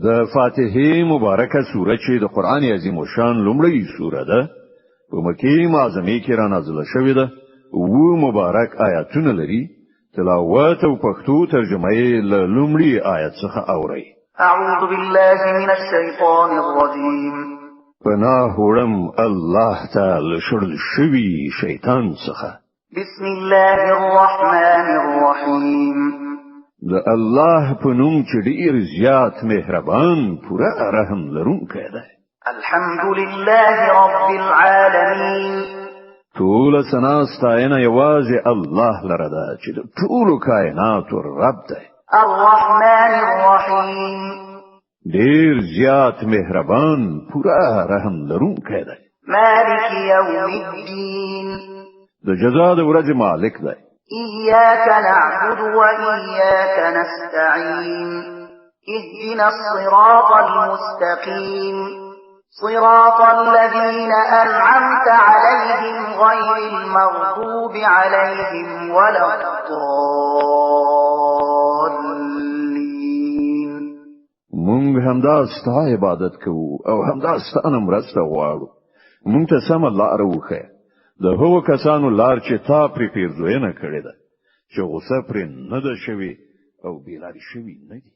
د فاتحه مبارکه سوره چې د قران عظیم شان لومړی سوره ده په مکه معظمه کې را نازله شوې ده او مبارک آیاتونه لري تلاوت او پښتو ترجمه یې له لومړي آیت څخه اوري اعوذ بالله من الشیطان الرجیم پناه وړم الله تعالی شړل شوی شیطان څخه بسم الله الرحمن الرحیم د الله په نوم چې ډیر زیات مهربان پوره رحم لرونکی دی الحمد لله رب العالمین ټول سنا ستاینه یوازې الله لره ده چې د ټولو کائناتو رب دی الرحمن الرحیم ډیر زیات مهربان پوره رحم لرونکی دی مالک یوم الدین د جزا د ورځې مالک دی إياك نعبد وإياك نستعين اهدنا الصراط المستقيم صراط الذين أنعمت عليهم غير المغضوب عليهم ولا الضالين مونږ همدا ستا عبادت کوو او همدا ستانه مرسته غواړو مونږ ته سم لار وښیه د هغو کسانو لار چې تا پرې پیرزوینه کړې ده چې غوسه پرې نه ده شوې او بېلارې شوي نه دي